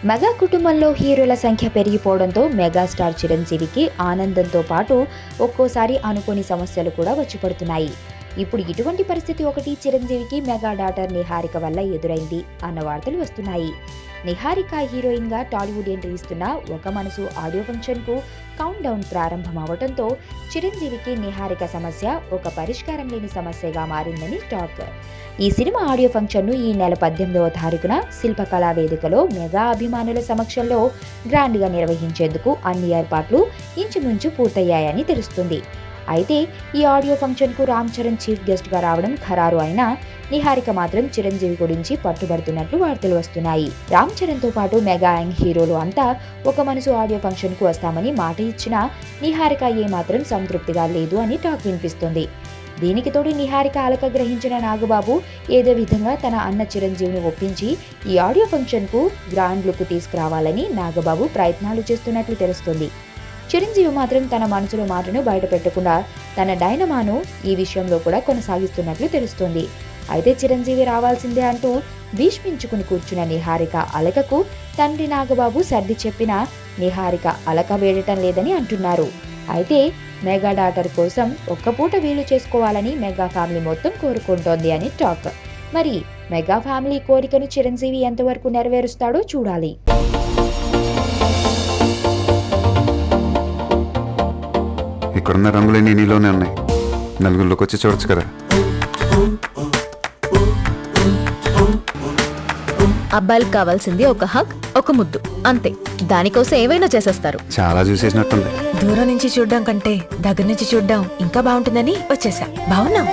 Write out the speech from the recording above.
Mega కుటుంబంలో హీరోల సంఖ్య పెరిగిపోవడంతో మెగాస్టార్ చిరంజీవికి ఆనందంతో పాటు ఒక్కోసారి అనుకోని సమస్యలు కూడా వచ్చి పడుతున్నాయి. ఇప్పుడు ఇటువంటి పరిస్థితి ఒకటి చిరంజీవికి మెగా డాటర్ నిహారిక వల్ల ఎదురైంది అన్న వార్తలు వస్తున్నాయి. నిహారిక హీరోయిన్ గా టాలీవుడ్ ఎంట్రీ ఇస్తున్న ఒక మనసు ఆడియో ఫంక్షన్ కు కౌంట్ డౌన్ ప్రారంభం అవడంతో చిరంజీవికి నిహారిక సమస్య ఒక పరిష్కారం లేని సమస్యగా మారిందని టాక్. ఈ సినిమా ఆడియో ఫంక్షన్ ను ఈ నెల 18వ తారీఖున శిల్పకళా వేదికలో మెగా అభిమానుల సమక్షంలో గ్రాండ్ గా నిర్వహించేందుకు అన్ని ఏర్పాట్లు ఇంచుమించు పూర్తయ్యాయని తెలుస్తుంది. అయితే ఈ ఆడియో ఫంక్షన్ కు రామ్ చరణ్ చీఫ్ గెస్ట్ గా రావడం ఖరారు అయినా నిహారిక మాత్రం చిరంజీవి గురించి పట్టుబడుతున్నట్లు వార్తలు వస్తున్నాయి. రామ్ చరణ్ తో పాటు మెగా యంగ్ హీరోలు అంతా ఒక మనసు ఆడియో ఫంక్షన్ కు వస్తామని మాట ఇచ్చినా నిహారిక ఏమాత్రం సంతృప్తిగా లేదు అని టాక్ వినిపిస్తుంది. దీనికి తోడు నిహారిక అలక గ్రహించిన నాగబాబు ఏదో విధంగా తన అన్న చిరంజీవిని ఒప్పించి ఈ ఆడియో ఫంక్షన్ కు గ్రాండ్ లుక్ తీసుకురావాలని నాగబాబు ప్రయత్నాలు చేస్తున్నట్లు తెలుస్తుంది. చిరంజీవి మాత్రం తన మనసులో మాటను బయట పెట్టకుండా తన డైనమాను ఈ విషయంలో కూడా కొనసాగిస్తున్నట్లు తెలుస్తుంది. అయితే చిరంజీవి రావాల్సిందే అంటూ భీష్మించుకుని కూర్చున్న నిహారిక అలకకు తండ్రి నాగబాబు సర్ది చెప్పినా నిహారిక అలక వేయటం లేదని అంటున్నారు. అయితే మెగా డాటర్ కోసం ఒక్క పూట వీలు చేసుకోవాలని మెగా ఫ్యామిలీ మొత్తం కోరుకుంటోంది అని టాక్. మరి మెగా ఫ్యామిలీ కోరికను చిరంజీవి ఎంతవరకు నెరవేరుస్తాడో చూడాలి. ఇక్కడున్న రంగులన్నీ నీలోనే ఉన్నాయి. నలుగురిలోకి వచ్చి చూడొచ్చు కదా. అబ్బాయిలకు కావాల్సింది ఒక హగ్, ఒక ముద్దు, అంతే. దానికోసం ఏవైనా చేసేస్తారు. చాలా చూసేసినట్టుంది. దూరం నుంచి చూడడం కంటే దగ్గర నుంచి చూడడం ఇంకా బాగుంటుందని వచ్చేసా. బాగున్నాం.